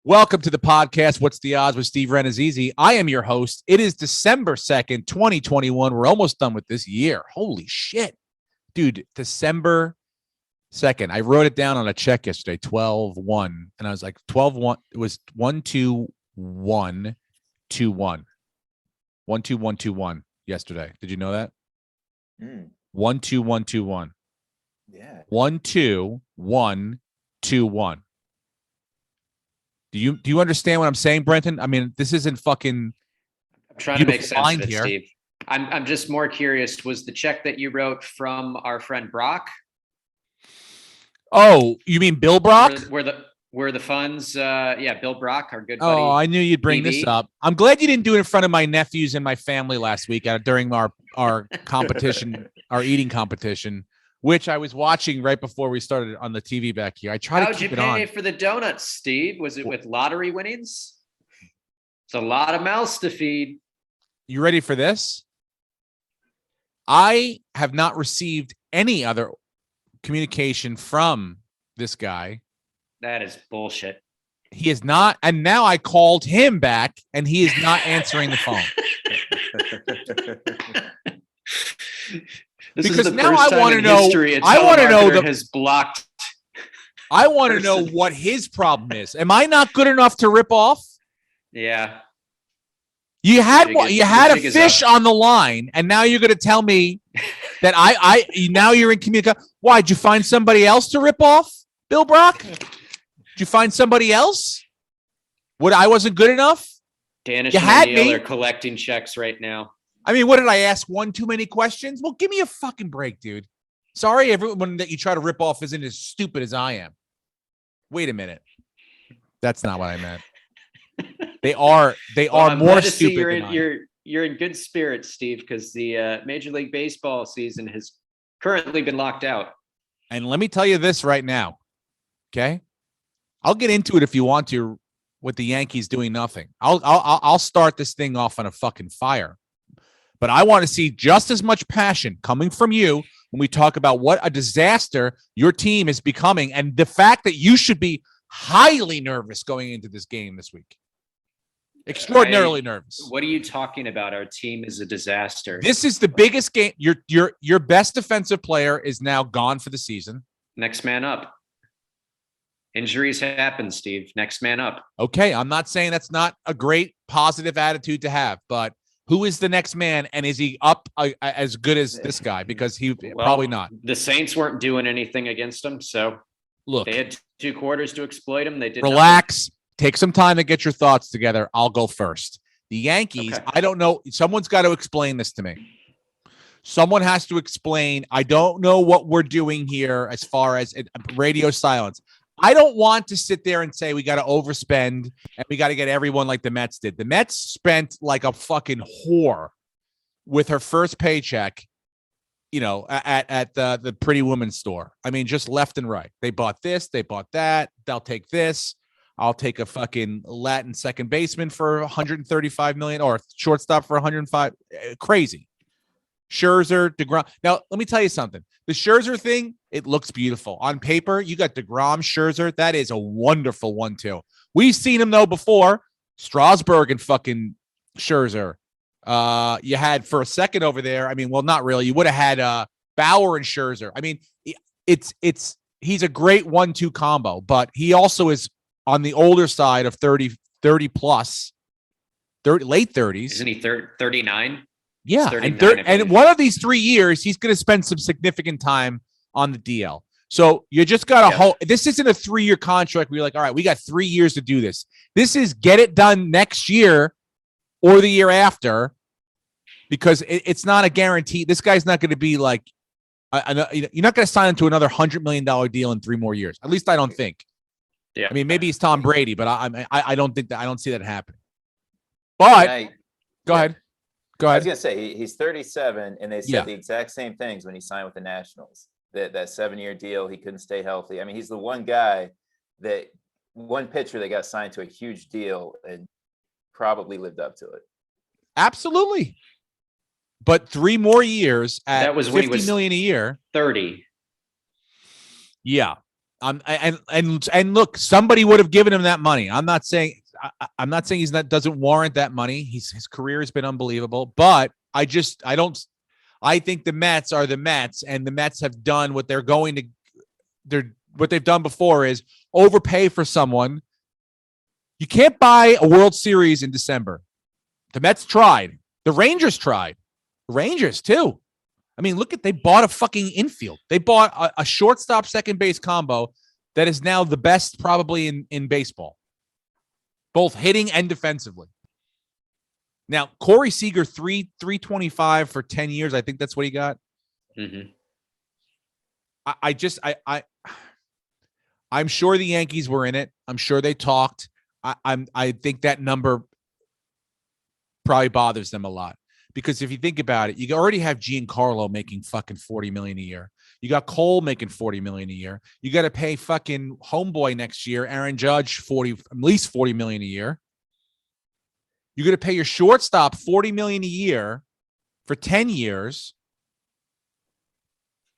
Welcome to the podcast, What's the Odds with Steve Renazizi. I am your host. It is December 2nd, 2021. We're almost done with this year. Holy shit. Dude, December 2nd. I wrote it down on a check yesterday, 12-1. And I was like, 12-1. It was 1-2-1-2-1. 1-2-1-2-1 yesterday. Did you know that? 1-2-1-2-1. Yeah. 1-2-1-2-1. Do you understand what I'm saying, Brenton? I mean, this isn't fucking. I'm trying to make sense of it, here. Steve. I'm just more curious. Was the check that you wrote from our friend Brock? Oh, you mean Bill Brock? Were the funds? Bill Brock, our good buddy. Oh, I knew you'd bring this up. I'm glad you didn't do it in front of my nephews and my family last week during our competition, our eating competition, which I was watching right before we started on the TV back here. I tried to keep it on. How'd you pay for the donuts, Steve? Was it with lottery winnings? It's a lot of mouths to feed. You ready for this? I have not received any other communication from this guy. That is bullshit. He is not. And now I called him back and he is not answering the phone. Because now I want to know. I want to know has blocked. I want to know what his problem is. Am I not good enough to rip off? Yeah. You had a fish on the line, and now you're going to tell me that now you're in communication. Why? Did you find somebody else to rip off, Bill Brock? Did you find somebody else? What, I wasn't good enough? Danish and Neil are collecting checks right now. I mean, what did I ask? One too many questions? Well, give me a fucking break, dude. Sorry, everyone that you try to rip off isn't as stupid as I am. Wait a minute. That's not what I meant. They are more stupid than I am. You're in good spirits, Steve, because the Major League Baseball season has currently been locked out. And let me tell you this right now, okay? I'll get into it if you want to with the Yankees doing nothing. I'll start this thing off on a fucking fire. But I want to see just as much passion coming from you when we talk about what a disaster your team is becoming and the fact that you should be highly nervous going into this game this week. Extraordinarily nervous. What are you talking about? Our team is a disaster. This is the biggest game. Your best defensive player is now gone for the season. Next man up. Injuries happen, Steve. Next man up. Okay, I'm not saying that's not a great positive attitude to have, but who is the next man, and is he up as good as this guy? Because probably not. The Saints weren't doing anything against him, so look, they had 2 quarters to exploit him. They did. Relax. Nothing. Take some time to get your thoughts together. I'll go first. The Yankees, okay. I don't know. Someone's got to explain this to me. Someone has to explain. I don't know what we're doing here as far as radio silence. I don't want to sit there and say we got to overspend and we got to get everyone like the Mets did. The Mets spent like a fucking whore with her first paycheck, at the Pretty Woman store. I mean, just left and right. They bought this, they bought that. They'll take this. I'll take a fucking Latin second baseman for $135 million or shortstop for $105. Crazy. Scherzer, DeGrom. Now, let me tell you something. The Scherzer thing, it looks beautiful. On paper, you got DeGrom, Scherzer. That is a wonderful 1-2. We've seen him, though, before. Strasburg and fucking Scherzer. You had for a second over there. I mean, well, not really. You would have had Bauer and Scherzer. I mean, he's a great 1-2 combo, but he also is on the older side of 30 plus, late 30s. Isn't he 39? Yeah, and one of these 3 years, he's going to spend some significant time on the DL. So you just got to hold. This isn't a 3-year contract where you're like, all right, we got 3 years to do this. This is get it done next year or the year after, because it's not a guarantee. This guy's not going to be like, you're not going to sign him to another $100 million deal in 3 more years. At least I don't think. Yeah, I mean, maybe he's Tom Brady, but I don't think that. I don't see that happening. But go ahead. I was going to say, he's 37, and they said the exact same things when he signed with the Nationals. That 7-year deal, he couldn't stay healthy. I mean, he's the one pitcher that got signed to a huge deal and probably lived up to it. Absolutely. But 3 more years at that was $50 million a year. 30. Yeah. And look, somebody would have given him that money. I'm not saying he's not doesn't warrant that money. His career has been unbelievable, but I think the Mets are the Mets, and the Mets have done what what they've done before is overpay for someone. You can't buy a World Series in December. The Mets tried. The Rangers tried. The Rangers too. I mean, they bought a fucking infield. They bought a shortstop second base combo that is now the best probably in baseball, both hitting and defensively. Now, Corey Seager, 325 for 10 years. I think that's what he got. Mm-hmm. I'm sure the Yankees were in it. I'm sure they talked. I think that number probably bothers them a lot. Because if you think about it, you already have Giancarlo making fucking $40 million a year. You got Cole making $40 million a year. You got to pay fucking homeboy next year, Aaron Judge, at least $40 million a year. You're going to pay your shortstop $40 million a year for 10 years.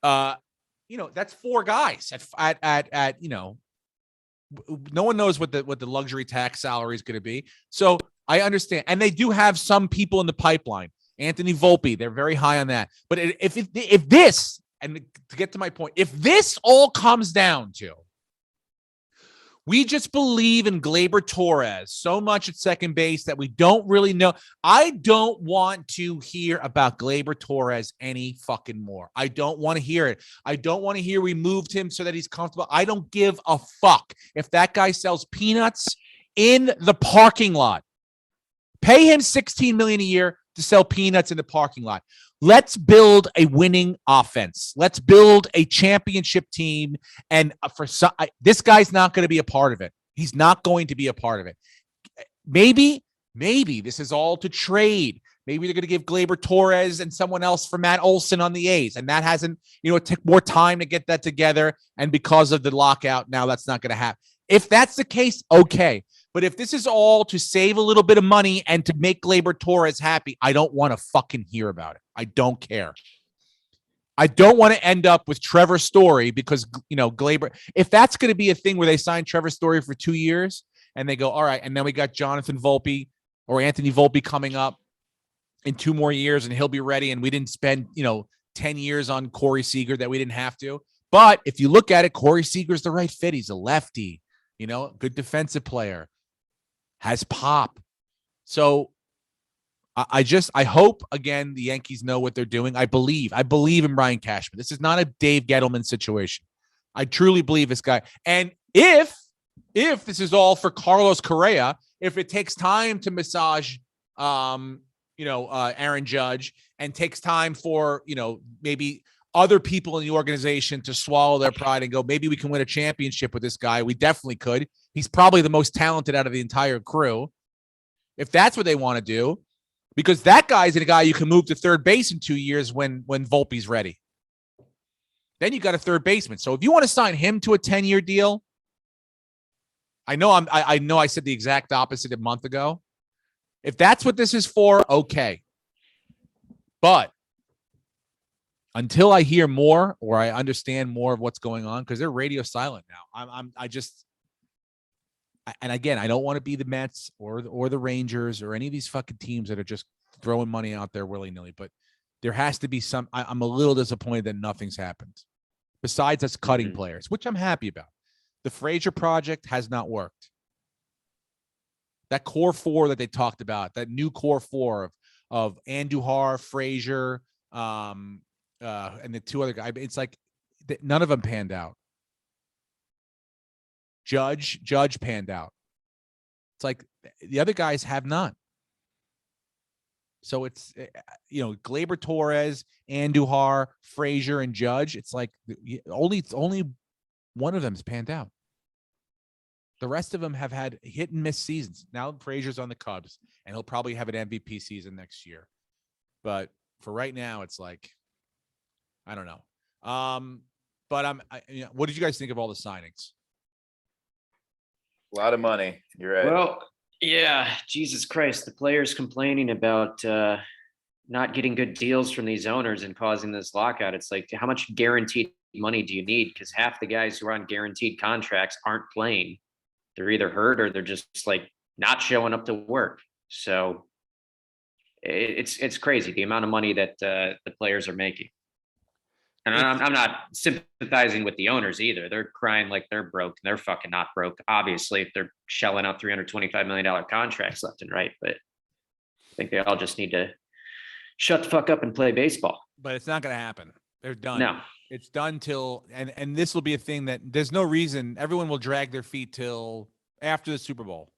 That's four guys at no one knows what the luxury tax salary is going to be. So I understand. And they do have some people in the pipeline. Anthony Volpe, they're very high on that. But if this, and to get to my point, if this all comes down to, we just believe in Gleyber Torres so much at second base that we don't really know. I don't want to hear about Gleyber Torres any fucking more. I don't want to hear it. I don't want to hear we moved him so that he's comfortable. I don't give a fuck if that guy sells peanuts in the parking lot. Pay him $16 million a year to sell peanuts in the parking lot. Let's build a winning offense. Let's build a championship team. And this guy's not going to be a part of it. He's not going to be a part of it. Maybe this is all to trade. Maybe they're going to give Gleyber Torres and someone else for Matt Olson on the A's. And that hasn't, it took more time to get that together. And because of the lockout, now that's not going to happen. If that's the case, okay. But if this is all to save a little bit of money and to make Gleyber Torres happy, I don't want to fucking hear about it. I don't care. I don't want to end up with Trevor Story because, Gleyber, if that's going to be a thing where they sign Trevor Story for 2 years and they go, all right, and then we got Jonathan Volpe or Anthony Volpe coming up in 2 more years and he'll be ready. And we didn't spend, 10 years on Corey Seager that we didn't have to. But if you look at it, Corey Seager's the right fit. He's a lefty, good defensive player. Has pop. So I hope, again, the Yankees know what they're doing. I believe in Brian Cashman. This is not a Dave Gettleman situation. I truly believe this guy. And if this is all for Carlos Correa, if it takes time to massage, Aaron Judge and takes time for, maybe other people in the organization to swallow their pride and go, maybe we can win a championship with this guy. We definitely could. He's probably the most talented out of the entire crew. If that's what they want to do, because that guy's a guy you can move to third base in 2 years when Volpe's ready. Then you got a third baseman. So if you want to sign him to a 10-year deal, I know I said the exact opposite a month ago. If that's what this is for, okay. But until I hear more or I understand more of what's going on, because they're radio silent now. And again, I don't want to be the Mets or the Rangers or any of these fucking teams that are just throwing money out there willy-nilly. But there has to be some. I'm a little disappointed that nothing's happened besides us cutting players, which I'm happy about. The Frazier project has not worked. That core four that they talked about, that new core four of Andujar, Frazier, and the two other guys, it's like none of them panned out. Judge panned out. It's like the other guys have not. So it's, Gleyber Torres, Andujar, Frazier, and Judge. It's like only one of them's panned out. The rest of them have had hit and miss seasons. Now Frazier's on the Cubs, and he'll probably have an MVP season next year. But for right now, it's like, I don't know. But what did you guys think of all the signings? A lot of money. You're right. Well, yeah, Jesus Christ. The players complaining about not getting good deals from these owners and causing this lockout. It's like, how much guaranteed money do you need? Because half the guys who are on guaranteed contracts aren't playing. They're either hurt or they're just like not showing up to work. So it's crazy the amount of money that the players are making. And I'm not sympathizing with the owners either. They're crying like they're broke. They're fucking not broke, obviously, if they're shelling out $325 million contracts left and right. But I think they all just need to shut the fuck up and play baseball. But it's not going to happen. They're done. No. It's done till, and this will be a thing that there's no reason. Everyone will drag their feet till after the Super Bowl.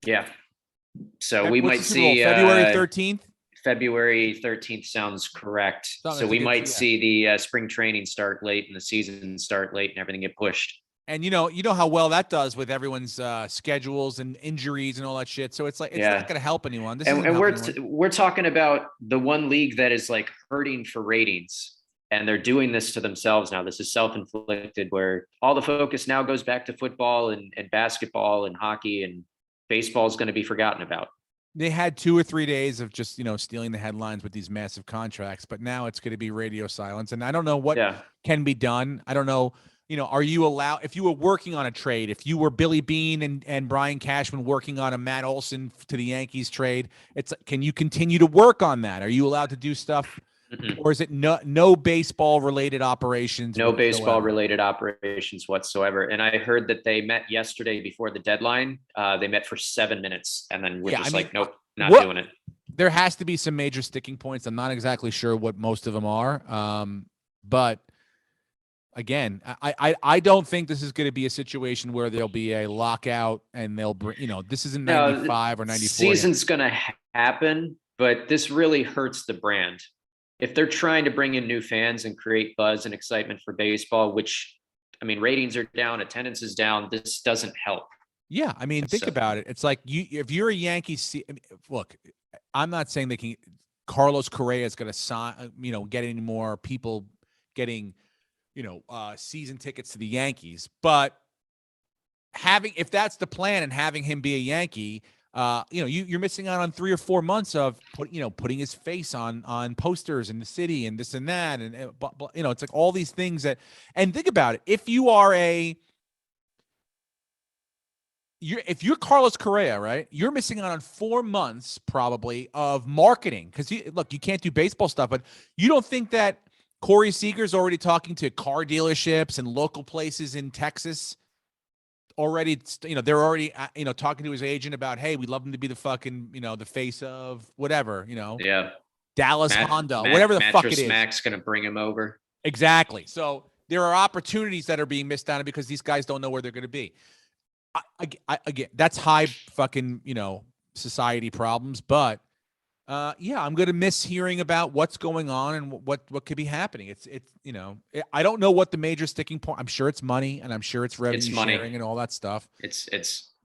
Yeah. So we might see February 13th. February 13th sounds correct. So we might see the spring training start late and the season start late and everything get pushed. And you know how well that does with everyone's schedules and injuries and all that shit. So it's like, it's not going to help anyone. And we're talking about the one league that is like hurting for ratings, and they're doing this to themselves now. This is self-inflicted, where all the focus now goes back to football and basketball and hockey, and baseball is going to be forgotten about. They had 2 or 3 days of just, stealing the headlines with these massive contracts, but now it's going to be radio silence. And I don't know what can be done. I don't know. Are you allowed, if you were working on a trade, if you were Billy Beane and Brian Cashman working on a Matt Olson to the Yankees trade, can you continue to work on that? Are you allowed to do stuff? Mm-hmm. Or is it no baseball related operations? No baseball related operations whatsoever. And I heard that they met yesterday before the deadline. They met for 7 minutes and then we're nope, not doing it. There has to be some major sticking points. I'm not exactly sure what most of them are. But again, I don't think this is going to be a situation where there'll be a lockout and they'll bring, this isn't 95 or 94. Season's going to happen, but this really hurts the brand. If they're trying to bring in new fans and create buzz and excitement for baseball, which, ratings are down, attendance is down, this doesn't help. Yeah. Think about it. It's like if you're a Yankees, look, I'm not saying Carlos Correa is going to sign, get any more people getting, season tickets to the Yankees, but if that's the plan and having him be a Yankee, you're missing out on 3 or 4 months of putting his face on posters in the city and this and that. And, it's like all these things and think about it. If you are if you're Carlos Correa, right, you're missing out on 4 months probably of marketing. Cause you can't do baseball stuff, but you don't think that Corey Seager's already talking to car dealerships and local places in Texas already, they're already, talking to his agent about, hey, we'd love him to be the fucking, the face of whatever, Dallas Honda, whatever the fuck it is. Mac's going to bring him over. Exactly. So there are opportunities that are being missed out because these guys don't know where they're going to be. Again, that's high fucking, society problems, but I'm going to miss hearing about what's going on and what could be happening. I don't know what the major sticking point. I'm sure it's money and I'm sure it's revenue sharing and all that stuff. It's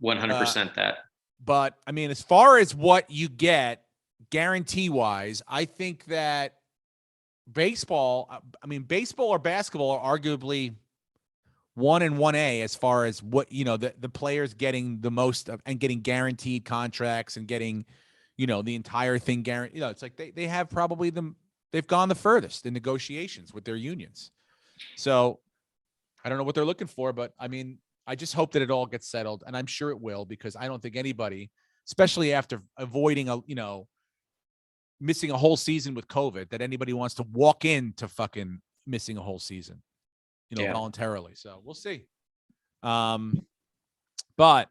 100% that. But as far as what you get guarantee wise, I think that baseball or basketball are arguably 1 and 1A as far as what, the players getting the most of and getting guaranteed contracts and getting, the entire thing guaranteed. It's like they have probably they've gone the furthest in negotiations with their unions. So I don't know what they're looking for, but I just hope that it all gets settled, and I'm sure it will, because I don't think anybody, especially after avoiding missing a whole season with COVID, that anybody wants to walk into fucking missing a whole season, voluntarily. So we'll see. But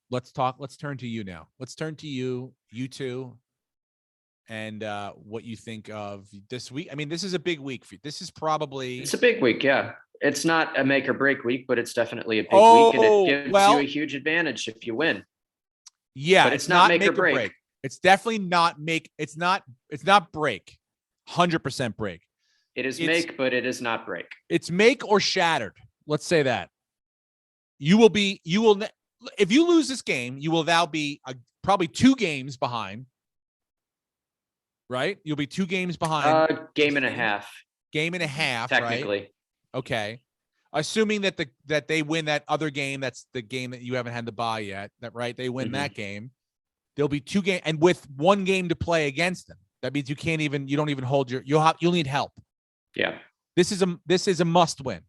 let's turn to you now. Let's turn to you two, and what you think of this week. This is a big week for you. It's a big week. Yeah. It's not a make or break week, but it's definitely a big week, and it gives you a huge advantage if you win. Yeah. But it's not make or break. It's definitely not it's not break. 100% break. It's make, but it is not break. It's make or shattered. Let's say that. If you lose this game, you will now be probably 2 games behind, right? You'll be 2 games behind. Game and a half. Game and a half, technically. Right? Okay. Assuming that they win that other game, that's the game that you haven't had to buy yet. That right? They win that game. There'll be 2 games, and with 1 game to play against them. That means you don't even hold you'll need help. Yeah. This is a must win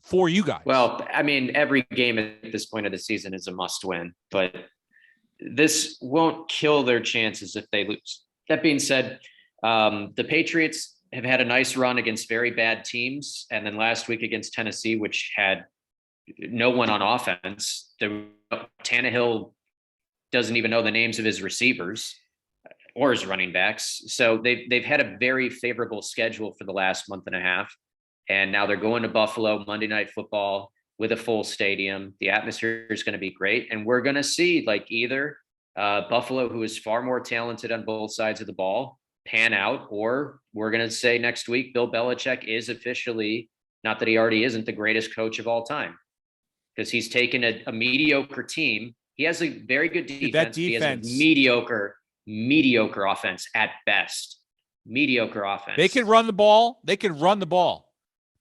for you guys. Well, I mean, every game at this point of the season is a must win, but this won't kill their chances if they lose. That being said, the Patriots have had a nice run against very bad teams. And then last week against Tennessee, which had no one on offense, Tannehill doesn't even know the names of his receivers or his running backs. So they've had a very favorable schedule for the last month and a half. And now they're going to Buffalo Monday Night Football with a full stadium. The atmosphere is going to be great. And we're going to see either Buffalo, who is far more talented on both sides of the ball, pan out, or we're going to say next week, Bill Belichick is officially, not that he already isn't, the greatest coach of all time, because he's taken a mediocre team. He has a very good defense. He has a mediocre offense at best. Mediocre offense. They can run the ball.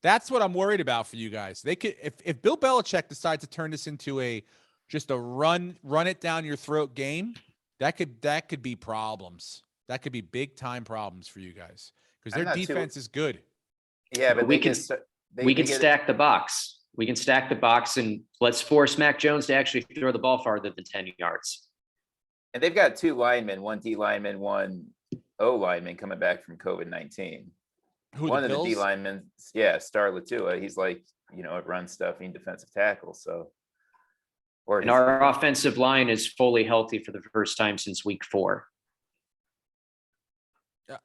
That's what I'm worried about for you guys. They could, if Bill Belichick decides to turn this into just a run it down your throat game, that could be problems. That could be big time problems for you guys because their defense is good. Yeah, but we can stack the box. We can stack the box and let's force Mac Jones to actually throw the ball farther than 10 yards. And they've got 2 linemen, 1 D lineman, 1 O lineman coming back from COVID-19. One of the D linemen, Star Latua, he's a run stuffing defensive tackle. So, and our offensive line is fully healthy for the first time since week 4.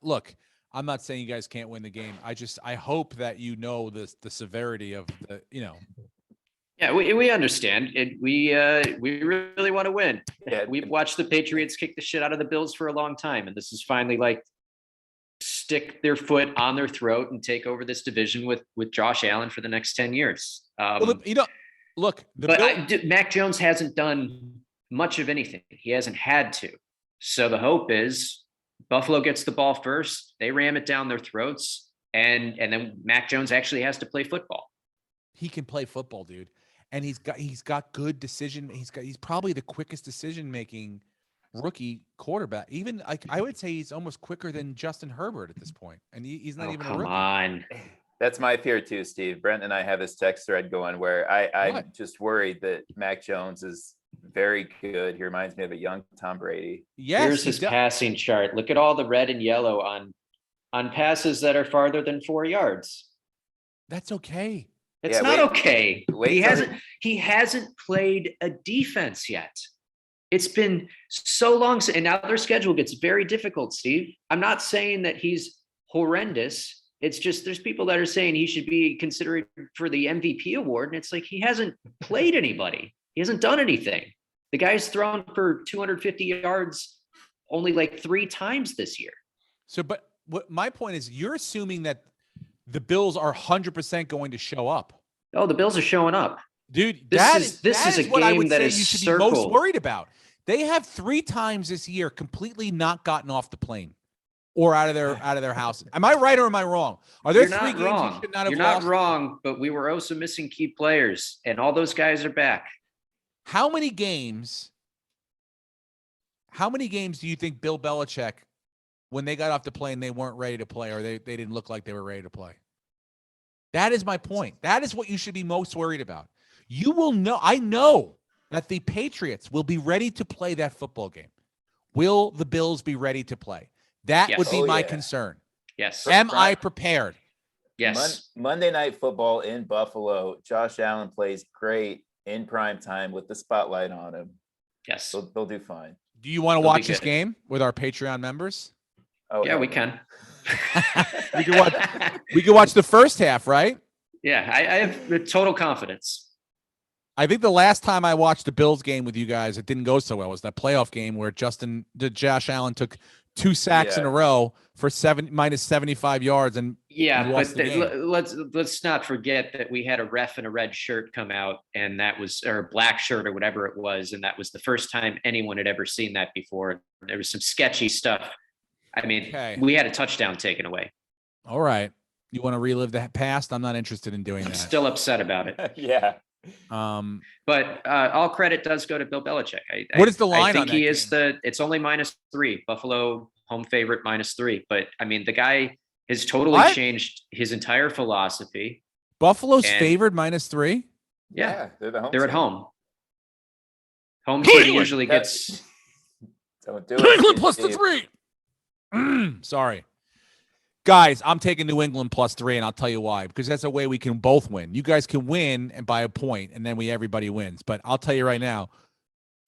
Look, I'm not saying you guys can't win the game. I hope that the severity of the. Yeah, we understand it. We really want to win. Yeah, we've watched the Patriots kick the shit out of the Bills for a long time, and this is finally stick their foot on their throat and take over this division with Josh Allen for the next 10 years. Mac Jones hasn't done much of anything. He hasn't had to. So the hope is Buffalo gets the ball first. They ram it down their throats, and then Mac Jones actually has to play football. He can play football, dude, and he's got good decision. He's probably the quickest decision making rookie quarterback. Even I would say he's almost quicker than Justin Herbert at this point, and he's not even a rookie. Come on. That's my fear too, Steve. Brent and I have this text thread going where I'm just worried that Mac Jones is very good. He reminds me of a young Tom Brady. Yes, here's his passing chart. Look at all the red and yellow on passes that are farther than 4 yards. That's okay. It's not okay. He hasn't played a defense yet. It's been so long, and now their schedule gets very difficult, Steve. I'm not saying that he's horrendous. It's just there's people that are saying he should be considered for the MVP award, and it's he hasn't played anybody. He hasn't done anything. The guy's thrown for 250 yards only 3 times this year. So, but what my point is, you're assuming that the Bills are 100% going to show up. Oh, the Bills are showing up. Dude, this is a game that is you should circled. be most worried about. They have 3 times this year completely not gotten off the plane or out of their house. Am I right or am I wrong? Are there 3 games you should not have You're lost? not wrong, but we were also missing key players, and all those guys are back. How many games do you think Bill Belichick, when they got off the plane, they weren't ready to play, or they didn't look like they were ready to play? That is my point. That is what you should be most worried about. You will know. I know that the Patriots will be ready to play that football game. Will the Bills be ready to play? That would be my concern. Yes. Am I prepared? Yes. Monday Night Football in Buffalo. Josh Allen plays great in prime time with the spotlight on him. Yes. They'll do fine. Do you want to watch this game with our Patreon members? Oh, yeah, we can. We can watch the first half, right? Yeah, I have total confidence. I think the last time I watched the Bills game with you guys, it didn't go so well. It was that playoff game where Josh Allen took 2 sacks in a row for minus 75 yards, and let's not forget that we had a ref in a red shirt come out, and that was, or a black shirt or whatever it was, and that was the first time anyone had ever seen that before. There was some sketchy stuff. I mean, we had a touchdown taken away. All right, you want to relive the past? I'm not interested in doing that. I'm still upset about it. Yeah. But all credit does go to Bill Belichick. What is the line? I think on he that is game? it's only -3. Buffalo home favorite -3. But I mean, the guy has totally changed his entire philosophy. Buffalo's favored -3. Yeah, they're at team. home. Home team usually gets. Don't do New it. England plus the 3. Sorry. Guys, I'm taking New England +3, and I'll tell you why. Because that's a way we can both win. You guys can win and by a point, and then everybody wins. But I'll tell you right now,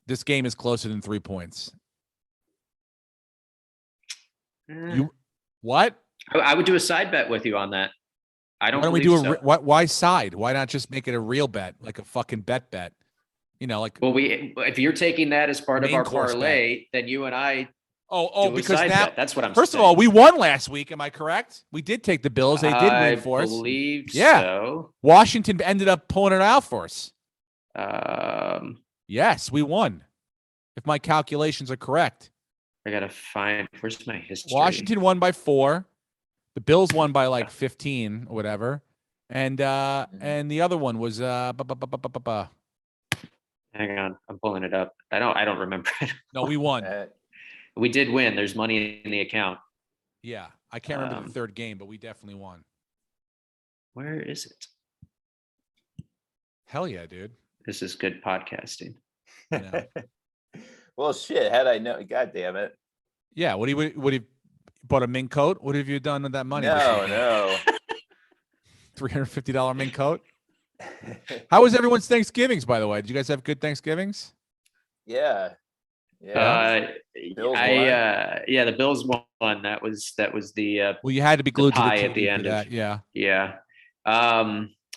this game is closer than 3 points. You what? I would do a side bet with you on that. I don't. Why don't we do why side? Why not just make it a real bet, like a fucking bet? You know, like. Well, if you're taking that as part of our parlay, bet. then you and I. Because now that's what I'm. First saying. of all, we won last week. Am I correct? We did take the Bills. They did win for us. I believe yeah. so. Washington ended up pulling it out for us. Yes, we won. If my calculations are correct. I gotta find. Where's my history? Washington won by 4. The Bills won by like 15 or whatever, and the other one was Hang on, I'm pulling it up. I don't remember it. No, we won. We did win. There's money in the account. Yeah, I can't remember the third game, but we definitely won. Where is it? Hell yeah, dude. This is good podcasting. Yeah. Well, shit. Had I known, God damn it. Yeah. What do you bought a mink coat? What have you done with that money? No. $350 mink coat. How was everyone's Thanksgivings, by the way? Did you guys have good Thanksgivings? Yeah. The Bills won. That was the well, you had to be glued to the pie TV at the end of that. Yeah.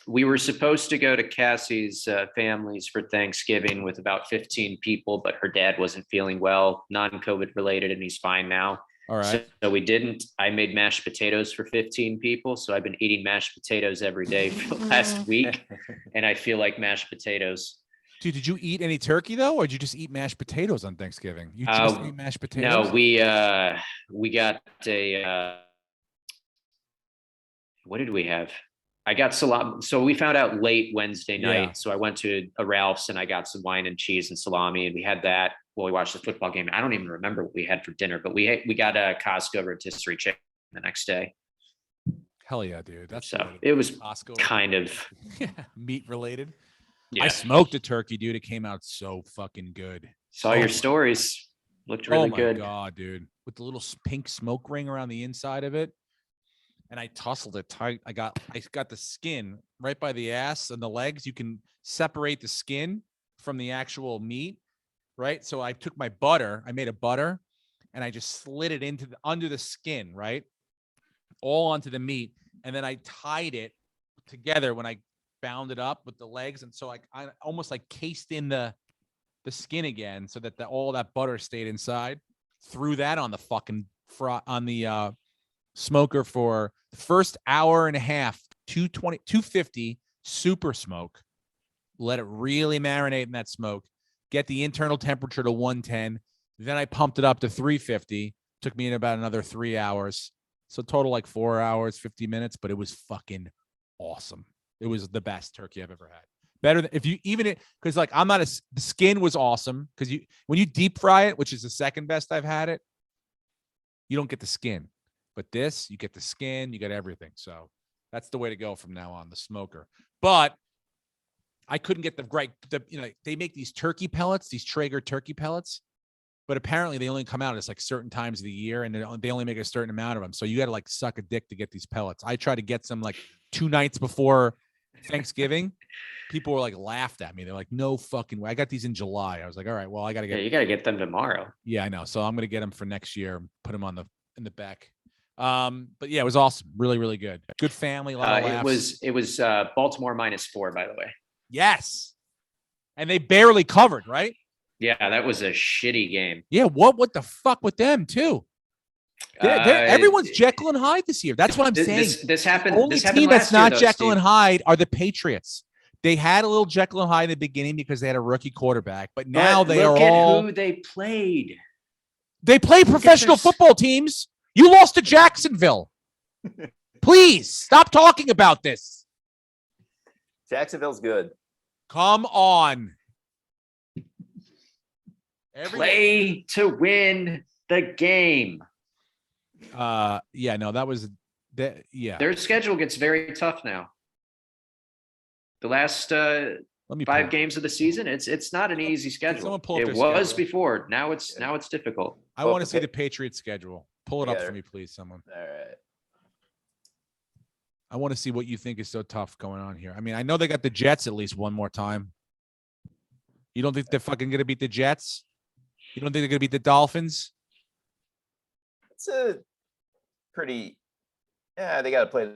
We were supposed to go to Cassie's family's for Thanksgiving with about 15 people, but her dad wasn't feeling well, non-COVID related, and he's fine now. All right. So we didn't. I made mashed potatoes for 15 people. So I've been eating mashed potatoes every day for the last week, and I feel like mashed potatoes. Dude, did you eat any turkey though, or did you just eat mashed potatoes on Thanksgiving? You just ate mashed potatoes? No, we got a. What did we have? I got salami. So we found out late Wednesday night. Yeah. So I went to a Ralph's and I got some wine and cheese and salami, and we had that while we watched the football game. I don't even remember what we had for dinner, but we got a Costco rotisserie chicken the next day. Hell yeah, dude. That's so it was Costco kind of meat related. Yeah. I smoked a turkey, dude. It came out so fucking good. Saw your stories. Looked really good. Oh my God, dude. With the little pink smoke ring around the inside of it. And I tussled it tight. I got the skin right by the ass and the legs. You can separate the skin from the actual meat, right? So I took my butter, I made a butter, and I just slid it under the skin, right? All onto the meat. And then I tied it together when I bound it up with the legs. And so I almost like cased in the skin again so that all that butter stayed inside. Threw that on the fucking smoker for the first hour and a half, 250 super smoke. Let it really marinate in that smoke. Get the internal temperature to 110. Then I pumped it up to 350. Took me in about another 3 hours. So total like 4 hours, 50 minutes, but it was fucking awesome. It was the best turkey I've ever had. Better than if you because like the skin was awesome because when you deep fry it, which is the second best I've had it, you don't get the skin. But this, you get the skin, you get everything. So that's the way to go from now on, the smoker. But I couldn't get they make these turkey pellets, these Traeger turkey pellets, but apparently they only come out at like certain times of the year and they only make a certain amount of them. So you got to like suck a dick to get these pellets. I tried to get some like 2 nights before Thanksgiving. People were like laughed at me. They're like, no fucking way. I got these in July. I was like, all right, well, I got to get. Yeah, you got to get them tomorrow. Yeah, I know. So I'm going to get them for next year. Put them in the back. But yeah, it was awesome. Really, really good. Good family. A lot of laughs. It was Baltimore -4, by the way. Yes. And they barely covered, right? Yeah, that was a shitty game. Yeah. What the fuck with them too? Everyone's Jekyll and Hyde this year. That's what I'm saying. This happened. The only this happened team that's last not year, Jekyll Steve. and Hyde are the Patriots. They had a little Jekyll and Hyde in the beginning because they had a rookie quarterback, but now they are all. Who they played. They play professional football teams. You lost to Jacksonville. Please stop talking about this. Jacksonville's good. Come on. Play to win the game. Yeah, no, that was Their schedule gets very tough now. The last 5 games of the season, it's not an easy schedule. It was before. Now it's difficult. I want to see the Patriots schedule. Pull it up for me, please, someone. All right. I want to see what you think is so tough going on here. I mean, I know they got the Jets at least one more time. You don't think they're fucking going to beat the Jets? You don't think they're going to beat the Dolphins? It's a pretty, they got to play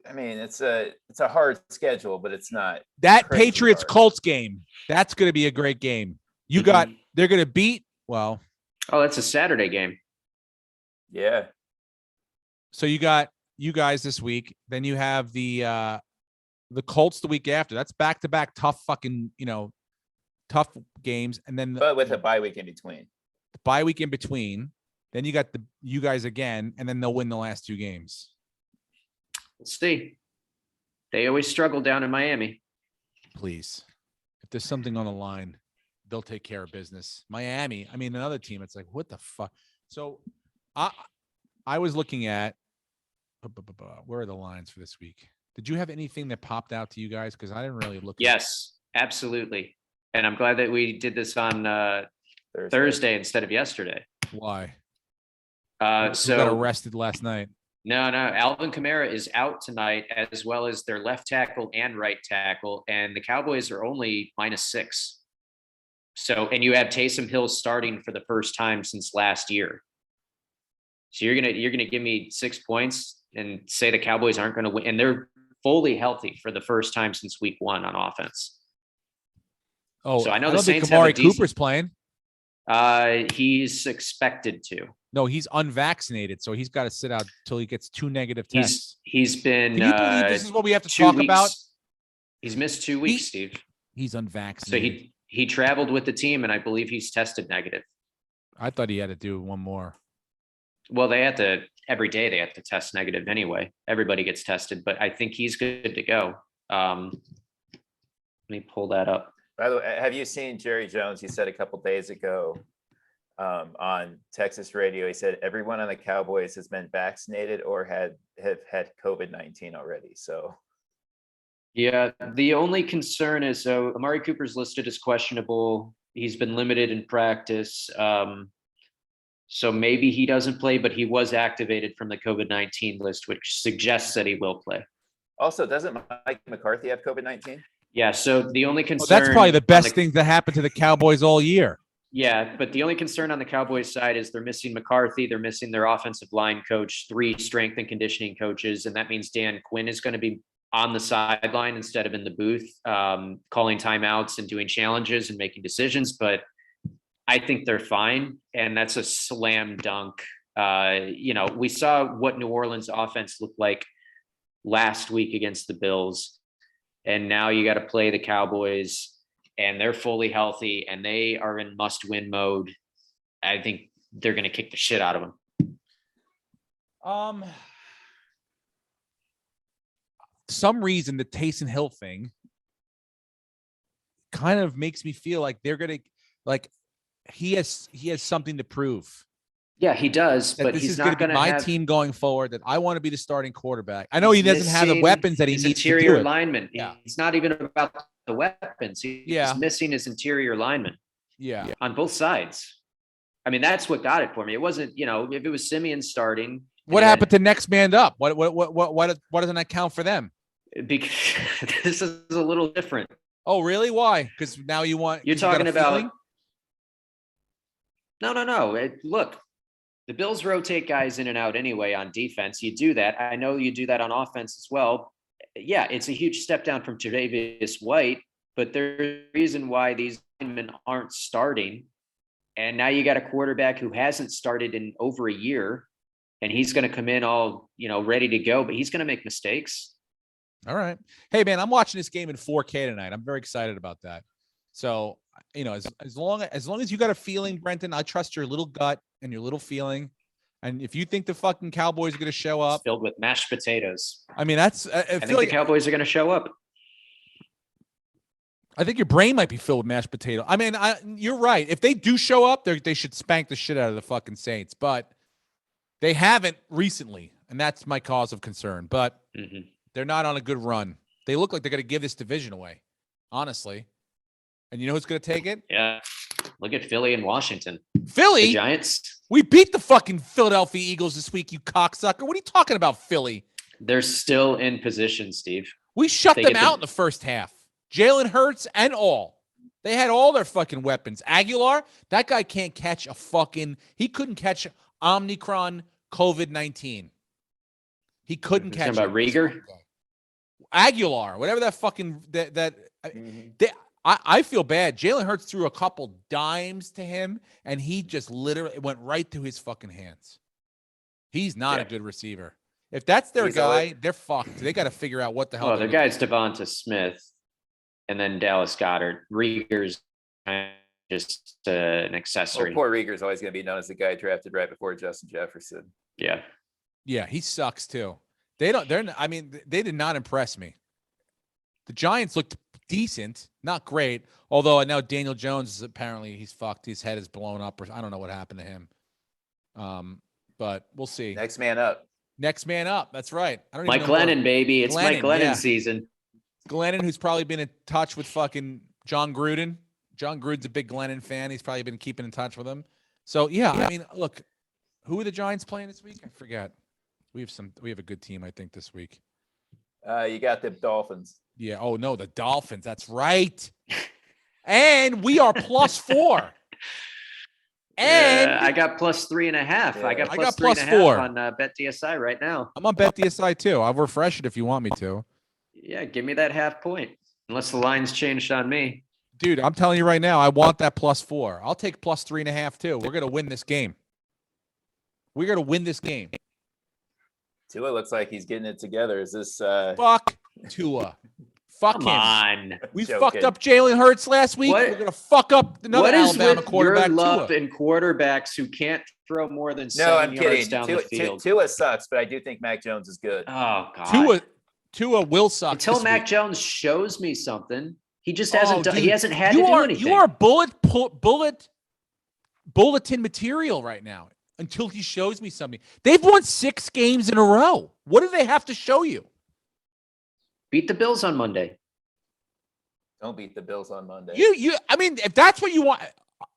it's a hard schedule, but it's not. That Patriots Colts game, that's going to be a great game. They're going to beat, well. Oh, that's a Saturday game. Yeah. So you got you guys this week. Then you have the Colts the week after. That's back-to-back tough fucking, tough games. And then but with a bye week in between. The bye week in between. Then you got you guys again, and then they'll win the last 2 games. We'll see. They always struggle down in Miami. Please. If there's something on the line, they'll take care of business. Miami, another team, it's like, what the fuck? So I was looking at, where are the lines for this week? Did you have anything that popped out to you guys? Because I didn't really look. Yes, absolutely. And I'm glad that we did this on Thursday instead of yesterday. Why? So got arrested last night. No. Alvin Kamara is out tonight, as well as their left tackle and right tackle, and the Cowboys are only -6. So, and you have Taysom Hill starting for the first time since last year. So you're gonna give me 6 points and say the Cowboys aren't going to win, and they're fully healthy for the first time since week 1 on offense. Oh, so I know I the don't think Saints have Amari Cooper's playing. He's expected to. No, he's unvaccinated, so he's got to sit out till he gets 2 negative tests. He's been. Can you believe this is what we have to talk about? He's missed 2 weeks, Steve. He's unvaccinated. So he traveled with the team, and I believe he's tested negative. I thought he had to do one more. Well, every day they have to test negative anyway. Everybody gets tested, but I think he's good to go. Let me pull that up. By the way, have you seen Jerry Jones? He said a couple days ago on Texas radio, he said everyone on the Cowboys has been vaccinated or have had COVID-19 already. So, yeah, the only concern is, so Amari Cooper's listed as questionable. He's been limited in practice. So maybe he doesn't play, but he was activated from the COVID-19 list, which suggests that he will play. Also, doesn't Mike McCarthy have COVID-19? Yeah, so the only concern... Well, that's probably the best thing that happened to the Cowboys all year. Yeah, but the only concern on the Cowboys side is they're missing McCarthy. They're missing their offensive line coach, 3 strength and conditioning coaches, and that means Dan Quinn is going to be on the sideline instead of in the booth, calling timeouts and doing challenges and making decisions. But I think they're fine, and that's a slam dunk. We saw what New Orleans offense looked like last week against the Bills, and now you got to play the Cowboys, and they're fully healthy, and they are in must-win mode. I think they're going to kick the shit out of them. Some reason the Taysom Hill thing kind of makes me feel like they're going to he has something to prove. Yeah, he does, that but this he's is not going to be my team going forward, that I want to be the starting quarterback. I know he doesn't have the weapons that he needs to do interior it. lineman. Yeah. It's not even about the weapons. He's missing his interior lineman. Yeah. On both sides. I mean, that's what got it for me. It wasn't, if it was Simeon starting. What happened to next man up? What doesn't that count for them? Because this is a little different. Oh, really? Why? Because now you're talking about feeling? No. Look, the Bills rotate guys in and out anyway on defense. You do that. I know you do that on offense as well. Yeah, it's a huge step down from Tre'Davious White, but there's a reason why these linemen aren't starting. And now you got a quarterback who hasn't started in over a year, and he's going to come in all, ready to go, but he's going to make mistakes. All right. Hey, man, I'm watching this game in 4K tonight. I'm very excited about that. So, as long as you got a feeling, Brenton, I trust your little gut and your little feeling. And if you think the fucking Cowboys are going to show up, it's filled with mashed potatoes. I mean, I think the Cowboys are going to show up. I think your brain might be filled with mashed potato. I mean, you're right. If they do show up, they should spank the shit out of the fucking Saints, but they haven't recently. and that's my cause of concern. But they're not on a good run. They look like they're going to give this division away, honestly. And you know who's going to take it? Yeah. Look at Philly and Washington. Philly? The Giants? We beat the fucking Philadelphia Eagles this week, you cocksucker. What are you talking about, Philly? They're still in position, Steve. We shut them out in the first half. Jalen Hurts and all. They had all their fucking weapons. Aguilar, that guy can't catch a fucking – he couldn't catch Omicron COVID-19. He couldn't catch it. About Rieger? Aguilar, whatever that fucking I feel bad. Jalen Hurts threw a couple dimes to him, and he just literally went right through his fucking hands. He's not a good receiver. If that's their guy, they're fucked. They got to figure out what the hell. Well, their guy's Devonta Smith, and then Dallas Goedert. Rieger's just an accessory. Well, poor Rieger's always going to be known as the guy drafted right before Justin Jefferson. Yeah. Yeah, he sucks too. They did not impress me. The Giants looked decent, not great. Although now Daniel Jones is apparently he's fucked. His head is blown up, or I don't know what happened to him. But we'll see. Next man up. Next man up. That's right. I don't Mike Glennon, baby. It's Mike Glennon season. Glennon, who's probably been in touch with fucking John Gruden. John Gruden's a big Glennon fan. He's probably been keeping in touch with him. So yeah, I mean, look, who are the Giants playing this week? I forget. We have a good team, I think, this week. You got the Dolphins. Yeah. Oh no, the Dolphins. That's right. And we are +4. And I got +3.5. Yeah. I got +4 +4 on BetDSI right now. I'm on BetDSI too. I'll refresh it if you want me to. Yeah, give me that half point. Unless the line's changed on me. Dude, I'm telling you right now, I want that +4. I'll take +3.5 too. We're gonna win this game. We're gonna win this game. Tua looks like he's getting it together. Is this Fuck Tua. Fuck Come him. on. We fucked up Jalen Hurts last week. We're gonna fuck up another Alabama quarterback. Your love in quarterbacks who can't throw more than 7 yards down the field? Tua sucks, but I do think Mac Jones is good. Oh God. Tua will suck. Until Mac Jones shows me something. He just hasn't done. He hasn't had to do anything. You are bulletin material right now until he shows me something. They've won 6 games in a row. What do they have to show you? Beat the Bills on Monday. Don't beat the Bills on Monday. I mean, if that's what you want.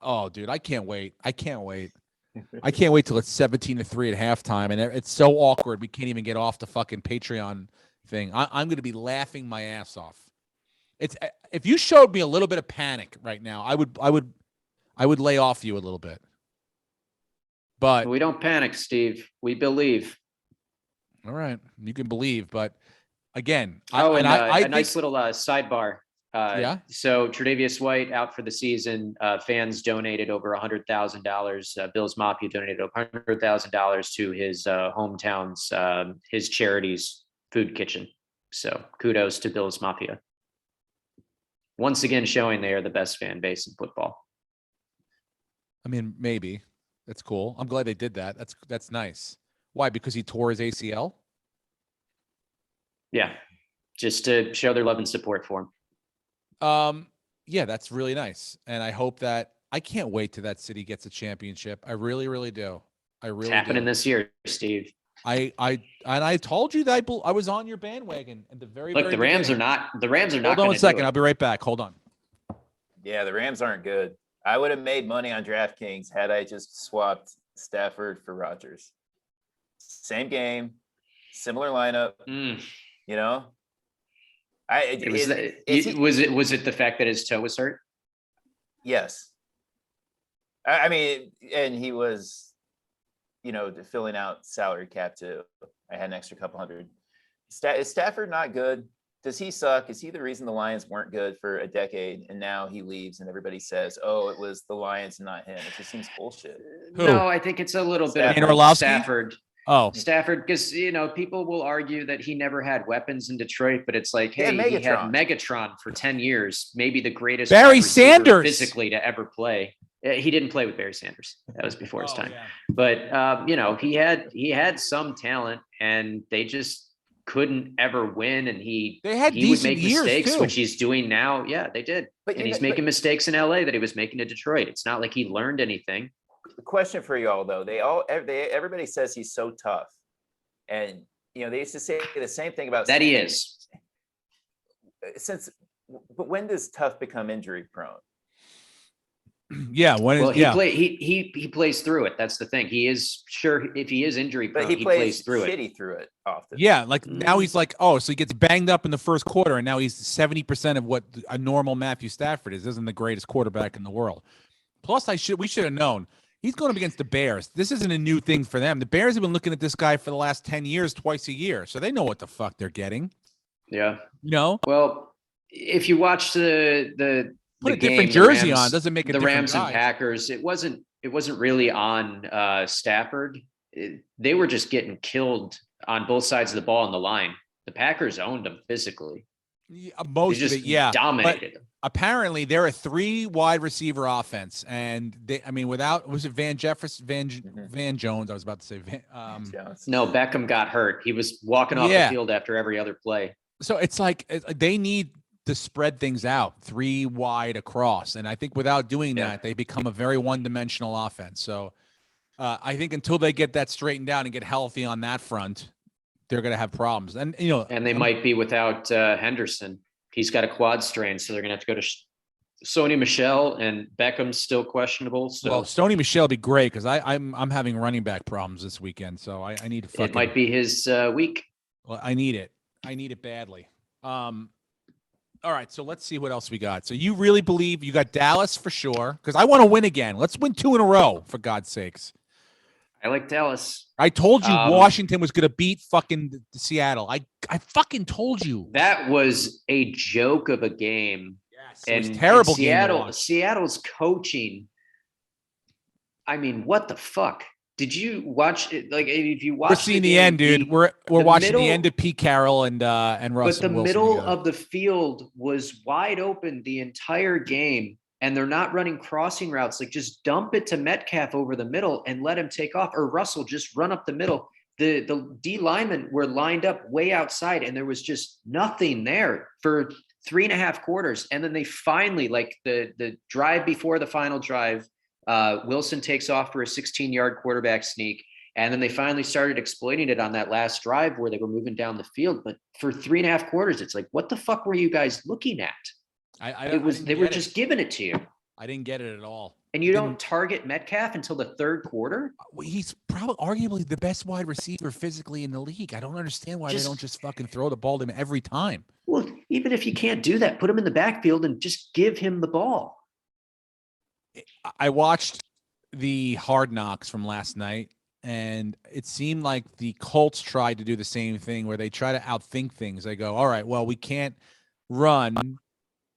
Oh, dude, I can't wait. I can't wait till it's 17-3 at halftime, and it's so awkward we can't even get off the fucking Patreon thing. I'm going to be laughing my ass off. If you showed me a little bit of panic right now, I would lay off you a little bit. But we don't panic, Steve. We believe. All right, you can believe, but again, a nice little sidebar. Yeah. So Tre'Davious White out for the season. Fans donated over $100,000. Bills Mafia donated over $100,000 to his hometown's his charity's food kitchen. So kudos to Bills Mafia. Once again, showing they are the best fan base in football. I mean, maybe. That's cool. I'm glad they did that. That's nice. Why? Because he tore his ACL? Yeah. Just to show their love and support for him. Yeah, that's really nice. And I hope that I can't wait till that city gets a championship. I really, really do. It's happening this year, Steve. I told you that I was on your bandwagon at the very Look, the Rams are not. Hold on 1 second. I'll be right back. Hold on. Yeah, the Rams aren't good. I would have made money on DraftKings had I just swapped Stafford for Rodgers. Same game, similar lineup. You know, was it the fact that his toe was hurt? Yes. I mean, and he was, filling out salary cap too. I had an extra couple hundred. Is Stafford not good? Does he suck? Is he the reason the Lions weren't good for a decade and now he leaves and everybody says, oh, it was the Lions and not him? It just seems bullshit. No, I think it's a little bit of Stafford. Oh, Stafford, because people will argue that he never had weapons in Detroit, but it's like, hey, he had Megatron for 10 years, maybe the greatest Barry Sanders physically to ever play. He didn't play with Barry Sanders. That was before his time. Yeah. But he had some talent, and they just couldn't ever win. And he would make mistakes, which he's doing now. Yeah, they did. And he's making mistakes in LA that he was making in Detroit. It's not like he learned anything. The question for you all, though, everybody says he's so tough, And, they used to say the same thing about that. He is. But when does Tough become injury prone? Yeah. He plays through it. That's the thing. He is sure if he is injury prone, but he plays through shitty it. through it often. Yeah. Like now he's like, so he gets banged up in the first quarter, and now he's 70% of what a normal Matthew Stafford is. Isn't the greatest quarterback in the world. Plus, we should have known he's going up against the Bears. This isn't a new thing for them. The Bears have been looking at this guy for the last 10 years, twice a year, so they know what the fuck they're getting. Yeah. Well, if you watch the put a game, different jersey on, doesn't make a difference. The Rams and Packers, it wasn't really on Stafford. They were just getting killed on both sides of the ball on the line. The Packers owned them physically. Yeah, most of it, yeah, dominated them. Apparently, they're a 3 wide receiver offense, and was it Van Jones? I was about to say no, Beckham got hurt. He was walking off the field after every other play. So it's like they need to spread things out 3 wide across, and I think without doing that, they become a very one-dimensional offense. So I think until they get that straightened out and get healthy on that front, they're going to have problems. And they might be without Henderson. He's got a quad strain, so they're going to have to go to Sony Michel, and Beckham's still questionable. So Sony Michel would be great because I'm having running back problems this weekend, so I need to. It might be his week. Well, I need it. I need it badly. All right, so let's see what else we got. So you really believe you got Dallas for sure? Because I want to win again. Let's win 2 in a row, for God's sakes. I like Dallas. I told you Washington was going to beat fucking Seattle. I fucking told you. That was a joke of a game. Yes, it was terrible game. Seattle's coaching. I mean, what the fuck? Did you watch it? Like, if you watch, we're seeing the end, dude. We're watching the end of Pete Carroll and Russell. But the Wilson middle together. of the field was wide open the entire game. And they're not running crossing routes. Like, just dump it to Metcalf over the middle and let him take off. Or Russell, just run up the middle. The D linemen were lined up way outside, and there was just nothing there for 3.5 quarters. And then they finally, like the drive before the final drive, Wilson takes off for a 16-yard quarterback sneak. And then they finally started exploiting it on that last drive where they were moving down the field. But for 3.5 quarters, it's like, what the fuck were you guys looking at? They were just giving it to you. I didn't get it at all. And you don't target Metcalf until the third quarter? He's probably arguably the best wide receiver physically in the league. I don't understand why they don't just fucking throw the ball to him every time. Well, even if you can't do that, put him in the backfield and just give him the ball. I watched the Hard Knocks from last night, and it seemed like the Colts tried to do the same thing where they try to outthink things. They go, all right, well, we can't run,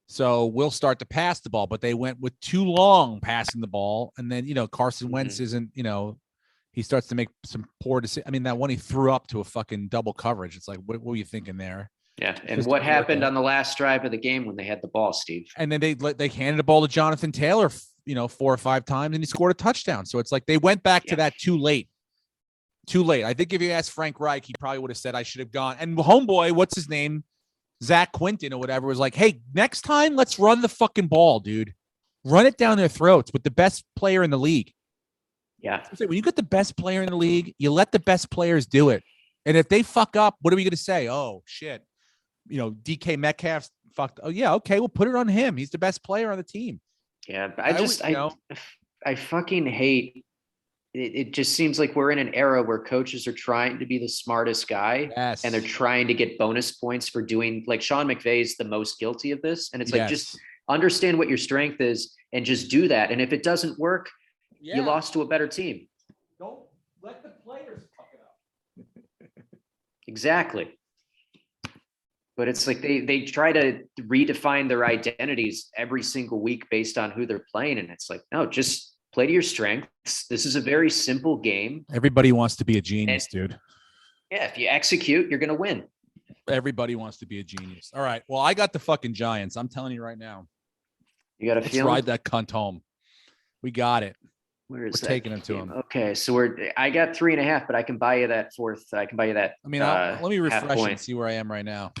so we'll start to pass the ball, but they went with too long passing the ball. And then, Carson Wentz isn't, he starts to make some poor decisions. I mean, that one he threw up to a fucking double coverage. It's like, what were you thinking there? Yeah. And what happened on the last drive of the game when they had the ball, Steve? And then they handed the ball to Jonathan Taylor, 4 or 5 times, and he scored a touchdown. So it's like they went back to that too late. I think if you asked Frank Reich, he probably would have said I should have gone. And homeboy, what's his name? Zach Quinton or whatever was like, hey, next time let's run the fucking ball, dude. Run it down their throats with the best player in the league. Yeah. When you get the best player in the league, you let the best players do it. And if they fuck up, what are we going to say? Oh, shit. DK Metcalf fucked. Oh, yeah. Okay. We'll put it on him. He's the best player on the team. Yeah. I fucking hate it. Just seems like we're in an era where coaches are trying to be the smartest guy. Yes. And they're trying to get bonus points for doing, like, Sean McVay is the most guilty of this. And it's like, just understand what your strength is and just do that. And if it doesn't work, you lost to a better team. Don't let the players fuck it up. Exactly. But it's like they try to redefine their identities every single week based on who they're playing. And it's like, no, just play to your strengths. This is a very simple game. Everybody wants to be a genius, dude. Yeah, if you execute, you're going to win. Everybody wants to be a genius. All right. Well, I got the fucking Giants. I'm telling you right now. You got a feeling? Let's ride that cunt home. We got it. We're taking him to him. Okay, so I got 3.5, but I can buy you that fourth. I can buy you that. I mean, let me refresh and see where I am right now.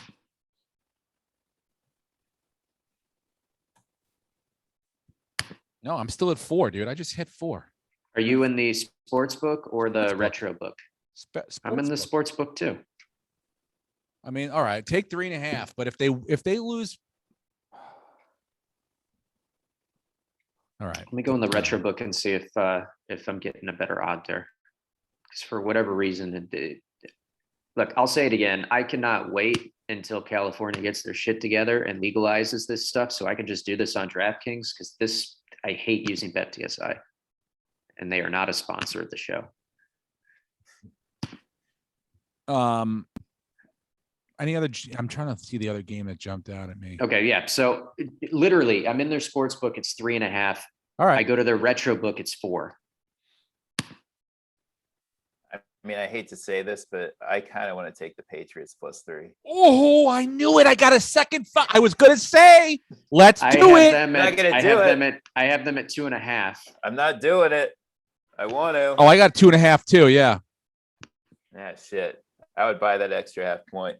No, I'm still at 4, dude. I just hit 4. Are you in the sports book or the retro book? I'm in the Sportsbook. sports book too. I mean, all right, take 3.5. But if they lose, all right. Let me go in the retro book and see if I'm getting a better odd there. Because for whatever reason, look, I'll say it again. I cannot wait until California gets their shit together and legalizes this stuff, so I can just do this on DraftKings. Because I hate using BetDSI, and they are not a sponsor of the show. Any other? I'm trying to see the other game that jumped out at me. Okay, yeah. So literally, I'm in their sports book. It's 3.5. All right. I go to their retro book. It's 4. I mean, I hate to say this, but I kind of want to take the Patriots +3. Oh, I knew it. I got a second. I was going to say, let's do it. I have them at 2.5. I'm not doing it. I want to. Oh, I got 2.5 too. Yeah. Ah, shit. I would buy that extra half point.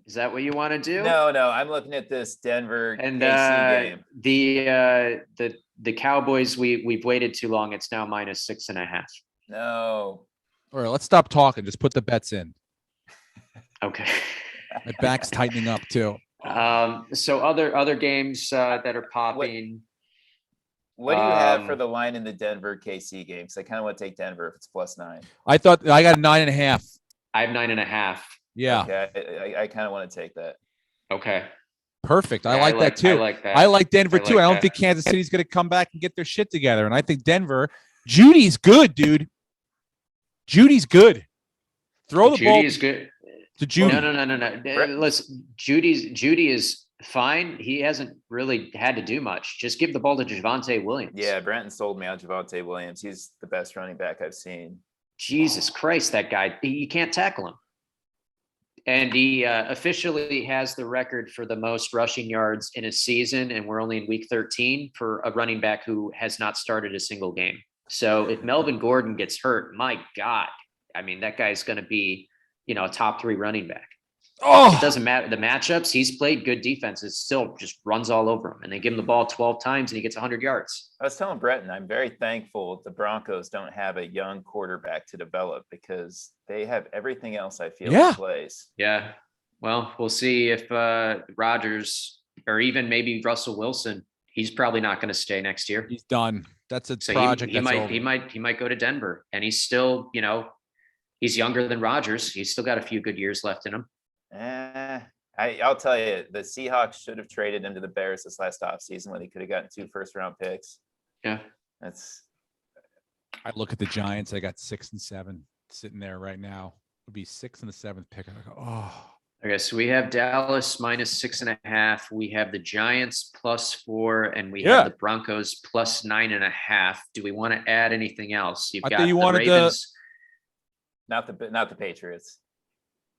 Is that what you want to do? No. I'm looking at this Denver and KC game. The Cowboys. We've waited too long. It's now -6.5. No. All right, let's stop talking. Just put the bets in. Okay. My back's tightening up too. So other games that are popping. What do you have for the line in the Denver KC game? Because I kind of want to take Denver if it's +9. I thought I got 9.5. I have 9.5. Yeah. Okay. I kind of want to take that. Okay. Perfect. I like that too. I like that. I like Denver too. I don't think Kansas City's going to come back and get their shit together. And I think Denver, Judy's good, dude. Judy's good. Throw the ball. Judy's good. To Judy. No. Listen, Judy is fine. He hasn't really had to do much. Just give the ball to Javonte Williams. Yeah, Brenton sold me on Javonte Williams. He's the best running back I've seen. Jesus Christ, that guy, you can't tackle him. And he officially has the record for the most rushing yards in a season, and we're only in week 13 for a running back who has not started a single game. So if Melvin Gordon gets hurt, my God, I mean, that guy's going to be, a top 3 running back. Oh, It doesn't matter. The matchups, he's played good defenses, still just runs all over him. And they give him the ball 12 times and he gets 100 yards. I was telling Bretton, I'm very thankful the Broncos don't have a young quarterback to develop because they have everything else I feel in place. Yeah. Well, we'll see if Rodgers or even maybe Russell Wilson, he's probably not going to stay next year. he's done. That's a So project. he might go to Denver, and he's still, he's younger than Rodgers. He's still got a few good years left in him. I'll tell you, the Seahawks should have traded him to the Bears this last offseason when they could have gotten 2 first-round picks. Yeah. I look at the Giants. I got 6 and 7 sitting there right now. It would be 6th and the 7th pick. I go, oh. Okay, so we have Dallas -6.5. We have the Giants +4, and we have the Broncos +9.5. Do we want to add anything else? You've got the Ravens. Not the Patriots.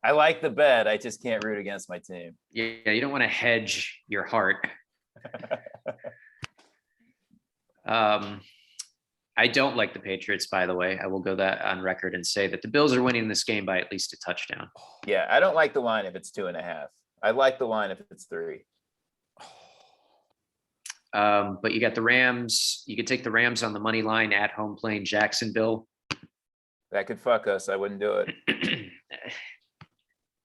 I like the bet. I just can't root against my team. Yeah, you don't want to hedge your heart. I don't like the Patriots, by the way. I will go that on record and say that the Bills are winning this game by at least a touchdown. Yeah, I don't like the line if it's 2.5. I like the line if it's 3. But you got the Rams. You could take the Rams on the money line at home playing Jacksonville. That could fuck us. I wouldn't do it.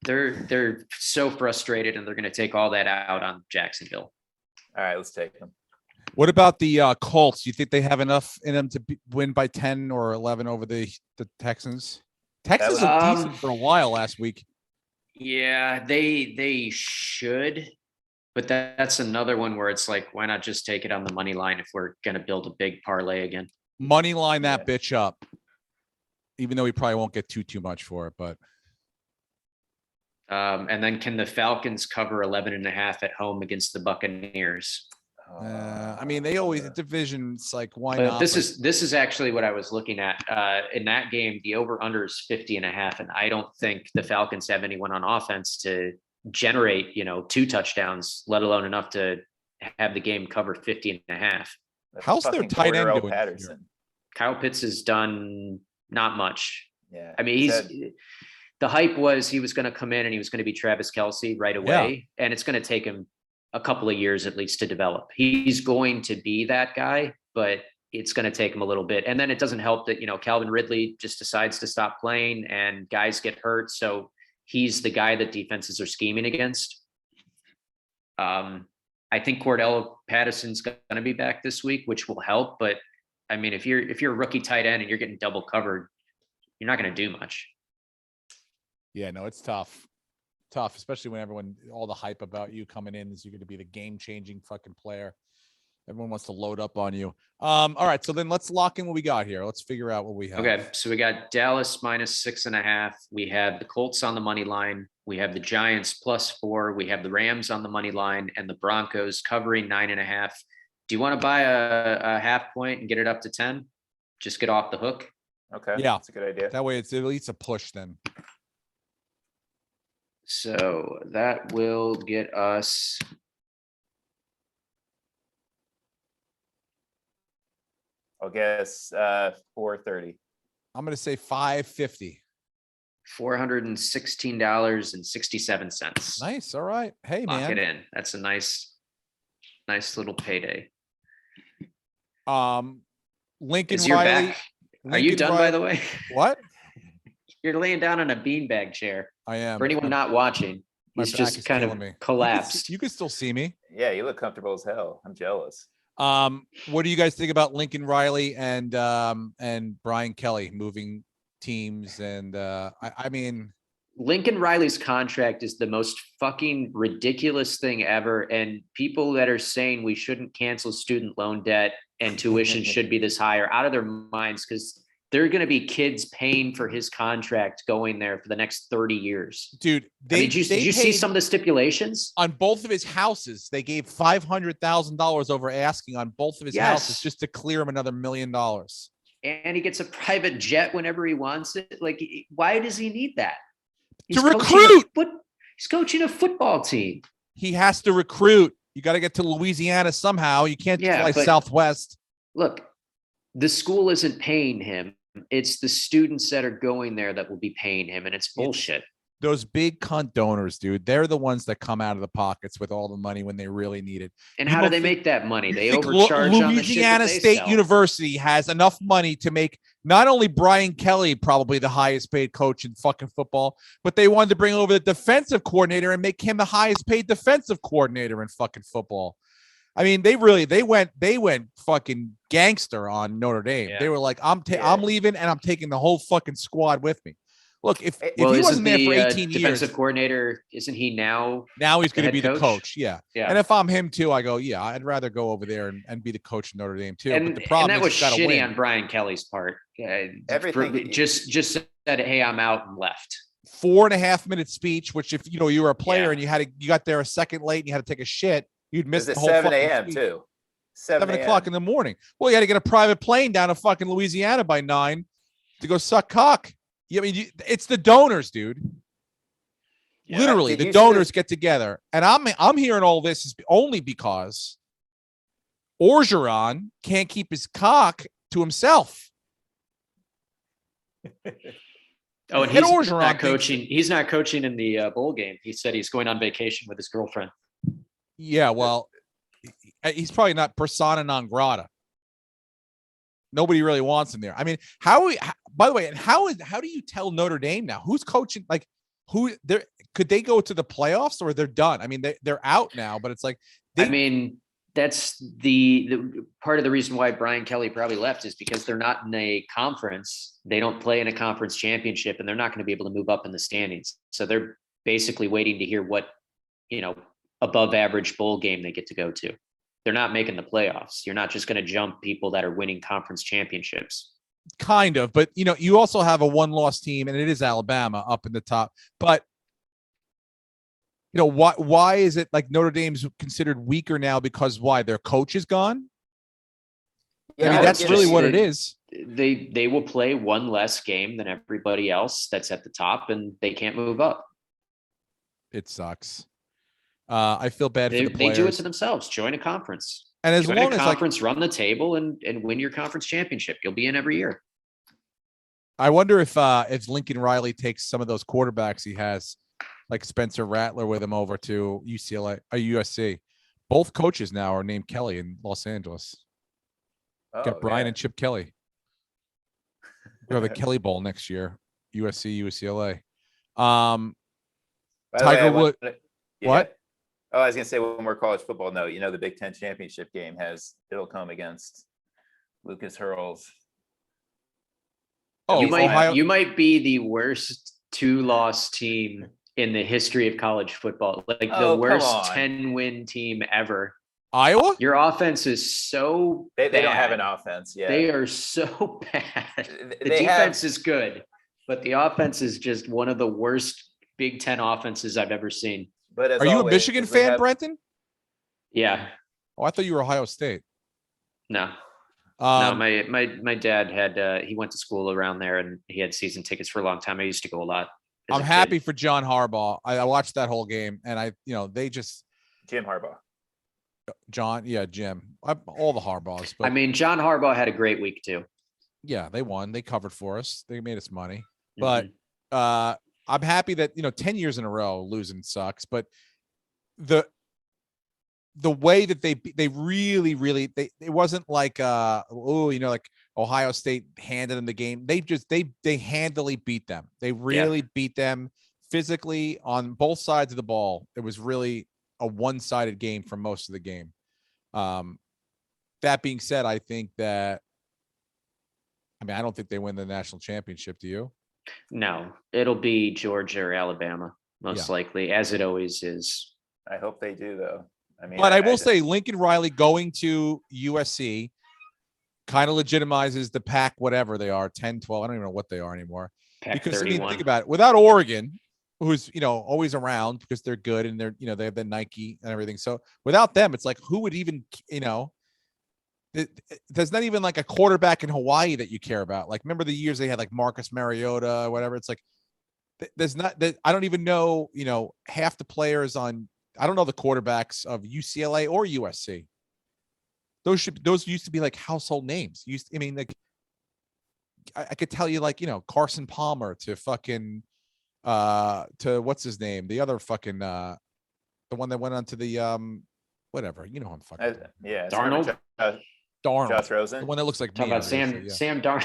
They're so frustrated, and they're going to take all that out on Jacksonville. All right, let's take them. What about the Colts? You think they have enough in them to win by 10 or 11 over the Texans? Texans looked decent for a while last week. Yeah, they should. But that's another one where it's like, why not just take it on the money line if we're going to build a big parlay again? Money line that bitch up. Even though we probably won't get too much for it, but. And then can the Falcons cover 11.5 at home against the Buccaneers? I mean, they always the division's like, why But not? this is actually what I was looking at. In that game, the over/under is 50.5, and I don't think the Falcons have anyone on offense to generate, 2 touchdowns, let alone enough to have the game cover 50.5. How's their tight end doing? Patterson. Kyle Pitts has done not much. Yeah, I mean, the hype was he was going to come in and he was going to be Travis Kelce right away, and it's going to take him a couple of years at least to develop. He's going to be that guy, but it's going to take him a little bit. And then it doesn't help that, Calvin Ridley just decides to stop playing and guys get hurt. So he's the guy that defenses are scheming against. I think Cordell Patterson's going to be back this week, which will help. But I mean, if you're a rookie tight end and you're getting double covered, you're not going to do much. Yeah, no, it's tough. Tough, especially when all the hype about you coming in is you're going to be the game-changing fucking player. Everyone wants to load up on you. All right, so then let's lock in what we got here. Let's figure out what we have. Okay, so we got Dallas -6.5. We have the Colts on the money line. We have the Giants +4. We have the Rams on the money line and the Broncos covering 9.5. Do you want to buy a half point and get it up to 10? Just get off the hook. Okay. Yeah, that's a good idea. That way it's at least a push then. So that will get us I'll guess 430. I'm going to say 550. $416.67. Nice. All right. Hey, Lock man. it in. That's a nice little payday. Lincoln Is your Riley. back? Are you done, by the way? What? You're laying down on a beanbag chair. I am. For anyone not watching, My he's back just is kind of killing me. collapsed. You can still see me. Yeah, you look comfortable as hell. I'm jealous. What do you guys think about Lincoln Riley and Brian Kelly moving teams? And I mean, Lincoln Riley's contract is the most fucking ridiculous thing ever. And people that are saying we shouldn't cancel student loan debt and tuition should be this high are out of their minds, because there are going to be kids paying for his contract going there for the next 30 years. Dude, did you see some of the stipulations? On both of his houses, they gave $500,000 over asking on both of his houses just to clear him another $1 million. And he gets a private jet whenever he wants it. Like, why does he need that? To recruit. He's coaching a football team. He has to recruit. You got to get to Louisiana somehow. You can't just fly Southwest. Look, the school isn't paying him. It's the students that are going there that will be paying him, and it's bullshit. Those big cunt donors, dude, they're the ones that come out of the pockets with all the money when they really need it. And how do they make that money? They overcharge on the shit Louisiana that they State sell. University has enough money to make not only Brian Kelly probably the highest paid coach in fucking football, but they wanted to bring over the defensive coordinator and make him the highest paid defensive coordinator in fucking football. I mean, they went fucking gangster on Notre Dame. Yeah. They were like, I'm leaving and I'm taking the whole fucking squad with me. Look, if he wasn't there for 18 years, defensive coordinator, isn't he now? Now he's going to be coach? the coach. Yeah. Yeah. And if I'm him too, I go, yeah, I'd rather go over there and be the coach of Notre Dame too. And, but the problem and that was is shitty win. on Brian Kelly's part. Everything just said, hey, I'm out and left. 4.5-minute speech, which if you were a player and you got there a second late and you had to take a shit, you'd miss the whole 7 fucking a.m. speech. too. 7 o'clock in the morning. Well, you had to get a private plane down to fucking Louisiana by 9 to go suck cock. I mean, it's the donors, dude. Yeah. Literally, the donors get together, and I'm hearing all this is only because Orgeron can't keep his cock to himself. Oh, and he's not coaching. He's not coaching in the bowl game. He said he's going on vacation with his girlfriend. Yeah, well, he's probably not persona non grata. Nobody really wants him there. I mean, by the way, and how do you tell Notre Dame now who's coaching? Like, who there could they go to the playoffs or they're done? I mean, they're out now, but it's like, that's the part of the reason why Brian Kelly probably left is because they're not in a conference. They don't play in a conference championship, and they're not going to be able to move up in the standings. So they're basically waiting to hear what, above average bowl game they get to go to. They're not making the playoffs. You're not just going to jump people that are winning conference championships. Kind of, but you also have a one-loss team, and it is Alabama up in the top. But why is it like Notre Dame's considered weaker now? Because why? Their coach is gone? Yeah, I mean, that's really what it is. They will play one less game than everybody else that's at the top, and they can't move up. It sucks. I feel bad for the players. They do it to themselves. Join a conference. And as long as conference, run the table and win your conference championship. You'll be in every year. I wonder if Lincoln Riley takes some of those quarterbacks he has, like Spencer Rattler, with him over to USC. Both coaches now are named Kelly in Los Angeles. Got Brian yeah. and Chip Kelly. We have the Kelly Bowl next year. USC, UCLA. By the way, Tiger Wood. yeah. What? Oh, I was gonna say one more college football note. You know, the Big Ten championship game it'll come against Lucas Hurls. Oh, you might be the worst 2-loss team in the history of college football. Like the worst 10-win team ever. Iowa? Your offense is so they don't have an offense. Yeah, they are so bad. The defense is good, but the offense is just one of the worst Big Ten offenses I've ever seen. But are you a Michigan fan, Brenton? Yeah. Oh, I thought you were Ohio State. No. No, my dad had he went to school around there and he had season tickets for a long time. I used to go a lot. I'm happy for John Harbaugh. I watched that whole game and they just Jim Harbaugh. Jim. All the Harbaughs. But, I mean, John Harbaugh had a great week too. Yeah, they won. They covered for us. They made us money. But I'm happy that 10 years in a row losing sucks. But the way that they really it wasn't like like Ohio State handed them the game. They handily beat them. They really beat them physically on both sides of the ball. It was really a one-sided game for most of the game. That being said, I think that I don't think they win the national championship. Do you? No, it'll be Georgia or Alabama most likely, as it always is. I hope they do though. But I will say Lincoln Riley going to USC kind of legitimizes the Pac, whatever they are, 10, 12. I don't even know what they are anymore. Pac because 31. Think about it. Without Oregon, who's, always around because they're good and they're, they have the Nike and everything. So without them, it's like, who would even, there's not even like a quarterback in Hawaii that you care about. Like, remember the years they had like Marcus Mariota or whatever. It's like, there's not that. I don't even know, half the players on, I don't know the quarterbacks of UCLA or USC. Those used to be like household names. I could tell you like, Carson Palmer to fucking, to what's his name? The other fucking, the one that went on to the, whatever, I'm fucking. Darnold. Darnold. Josh Rosen. The one that looks like Talk me. about Sam Darnold.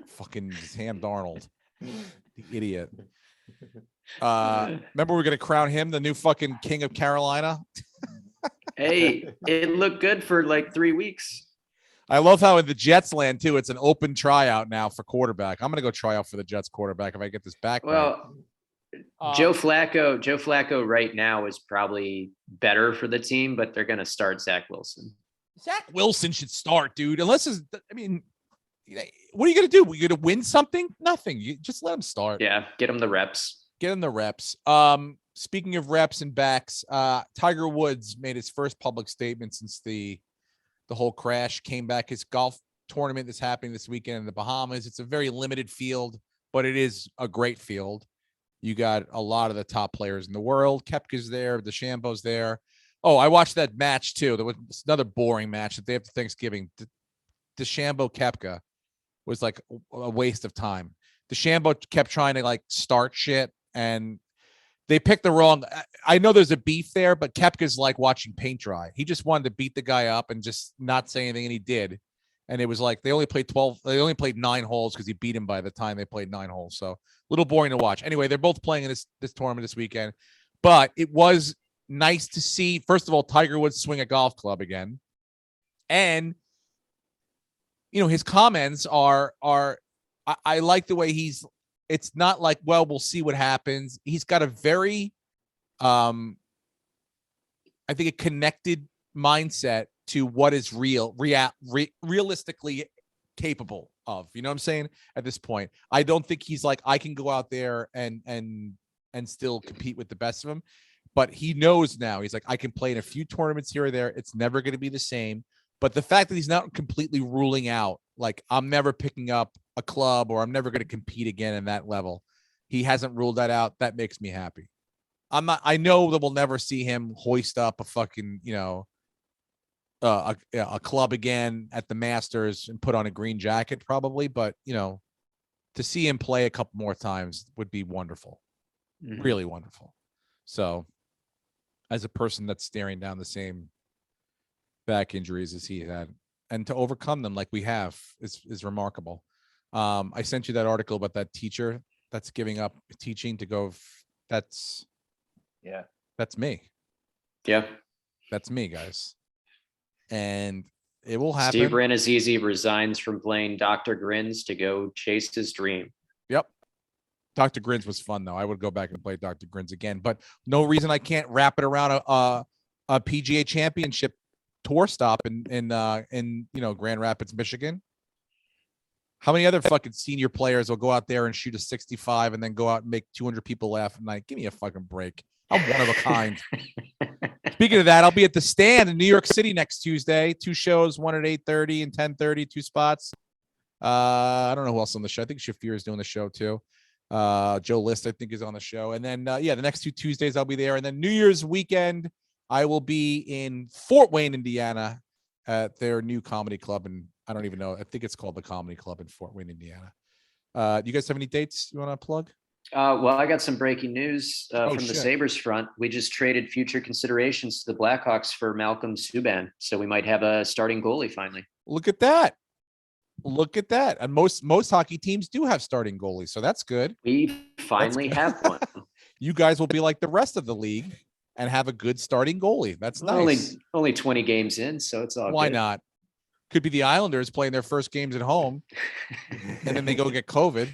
Fucking Sam Darnold. The idiot. Remember we're gonna crown him the new fucking king of Carolina. Hey, it looked good for like 3 weeks. I love how in the Jets land too, it's an open tryout now for quarterback. I'm gonna go try out for the Jets quarterback if I get this back. Well, Joe Flacco right now is probably better for the team, but they're gonna start Zach Wilson. Zach Wilson should start, dude. What are you gonna do? We're gonna win something? Nothing. You just let him start. Yeah, get him the reps. Speaking of reps and backs, Tiger Woods made his first public statement since the whole crash. Came back. His golf tournament that's happening this weekend in the Bahamas. It's a very limited field, but it is a great field. You got a lot of the top players in the world. Koepka's there. DeChambeau's there. Oh, I watched that match too. There was another boring match the day after Thanksgiving. DeChambeau Koepka was like a waste of time. DeChambeau kept trying to like start shit and they picked the wrong. I know there's a beef there, but Koepka's like watching paint dry. He just wanted to beat the guy up and just not say anything, and he did. And it was like they only played 9 holes because he beat him by the time they played 9 holes. So a little boring to watch. Anyway, they're both playing in this tournament this weekend, but it was nice to see. First of all, Tiger Woods swing a golf club again, and his comments are. I like the way it's not like, well, we'll see what happens. He's got a very, I think a connected mindset to what is realistically capable of, you know what I'm saying? At this point, I don't think he's like, I can go out there and still compete with the best of them, but he knows now he's like, I can play in a few tournaments here or there. It's never going to be the same. But the fact that he's not completely ruling out, like, I'm never picking up a club or I'm never going to compete again in that level. He hasn't ruled that out. That makes me happy. I know that we'll never see him hoist up a fucking, a club again at the Masters and put on a green jacket probably. But, to see him play a couple more times would be wonderful. Mm-hmm. Really wonderful. So as a person that's staring down the same back injuries as he had, and to overcome them like we have is remarkable. I sent you that article about that teacher that's giving up teaching to go. That's me. Yeah. That's me, guys. And it will happen. Steve Ranazizi resigns from playing Dr. Grins to go chase his dream. Yep. Dr. Grins was fun, though. I would go back and play Dr. Grins again, but no reason I can't wrap it around a PGA Championship tour stop in Grand Rapids, Michigan. How many other fucking senior players will go out there and shoot a 65 and then go out and make 200 people laugh at night? Give me a fucking break. I'm one of a kind. Speaking of that, I'll be at the Stand in New York City next Tuesday. 2 shows, one at 8:30 and 10:30, 2 spots. I don't know who else on the show. I think Shafir is doing the show too. Joe List, I think, is on the show. And then, the next 2 Tuesdays I'll be there. And then New Year's weekend, I will be in Fort Wayne, Indiana at their new comedy club. And I don't even know. I think it's called the Comedy Club in Fort Wayne, Indiana. You guys have any dates you want to plug? Well, I got some breaking news from the shit. Sabres front. We just traded future considerations to the Blackhawks for Malcolm Subban. So we might have a starting goalie finally. Look at that. Look at that. And most hockey teams do have starting goalies. So that's good. We finally have one. You guys will be like the rest of the league and have a good starting goalie. That's nice. Only 20 games in, so it's all Why good. not? Could be the Islanders playing their first games at home and then they go get COVID.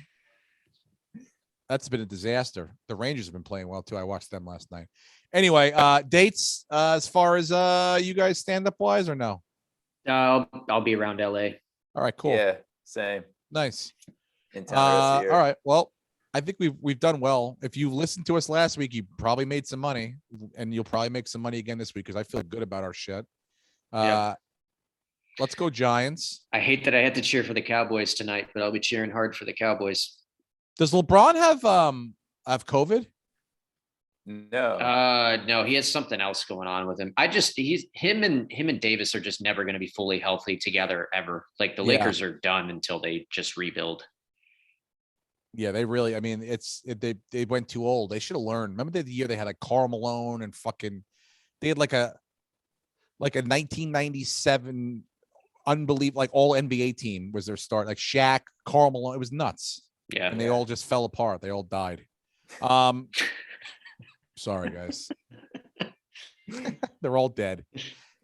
That's been a disaster. The Rangers have been playing well too. I watched them last night. Anyway, dates as far as you guys stand up wise or no? I'll be around LA. All right, cool. Yeah, same. Nice. In town the rest of the year. All right. Well, I think we've done well. If you listened to us last week, you probably made some money, and you'll probably make some money again this week because I feel good about our shit. Let's go Giants. I hate that I had to cheer for the Cowboys tonight, but I'll be cheering hard for the Cowboys. Does LeBron have COVID? No. No, he has something else going on with him. Him and Davis are just never going to be fully healthy together ever. Like the Lakers are done until they just rebuild. Yeah, they really. I mean, they went too old. They should have learned. Remember the year they had like Karl Malone and fucking. They had like a 1997 unbelievable like all NBA team was their start. Like Shaq, Karl Malone. It was nuts. Yeah, and they all just fell apart. They all died. Sorry, guys. They're all dead.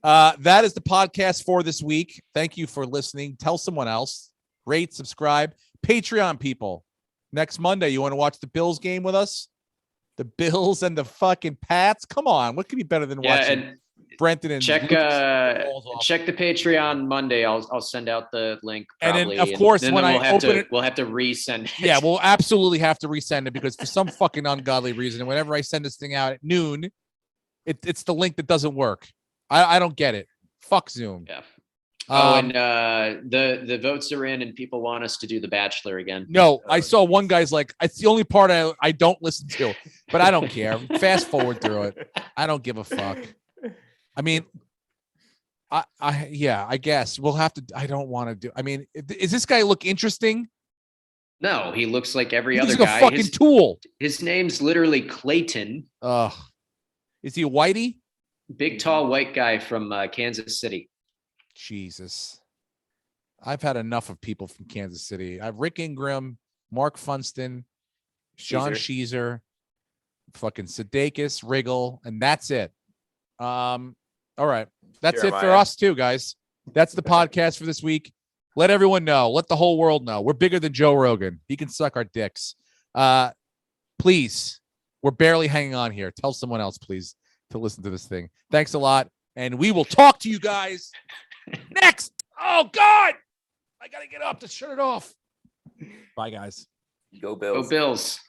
That is the podcast for this week. Thank you for listening. Tell someone else. Rate, subscribe. Patreon people. Next Monday, you want to watch the Bills game with us? The Bills and the fucking Pats? Come on. What could be better than watching Brenton and check the Patreon Monday. I'll send out the link. Probably, and then, of course, when I open it, we'll have to resend it. Yeah, we'll absolutely have to resend it because for some fucking ungodly reason, whenever I send this thing out at noon, it's the link that doesn't work. I don't get it. Fuck Zoom. Yeah. And the votes are in, and people want us to do The Bachelor again. No, I saw one guy's like, it's the only part I don't listen to, but I don't care. Fast forward through it. I don't give a fuck. I mean, I guess we'll have to. I don't want to do. I mean, is this guy look interesting? No, he looks like every He's other like guy. A fucking tool. His name's literally Clayton. Is he a whitey? Big, tall, white guy from Kansas City. Jesus. I've had enough of people from Kansas City. I've Rick Ingram, Mark Funston, Sean Sheezer, fucking Sudeikis, Riggle, and that's it. All right. That's it for us too, guys. That's the podcast for this week. Let everyone know. Let the whole world know. We're bigger than Joe Rogan. He can suck our dicks. Please. We're barely hanging on here. Tell someone else, please, to listen to this thing. Thanks a lot. And we will talk to you guys next. Oh, God. I got to get up to shut it off. Bye, guys. Go Bills. Go Bills.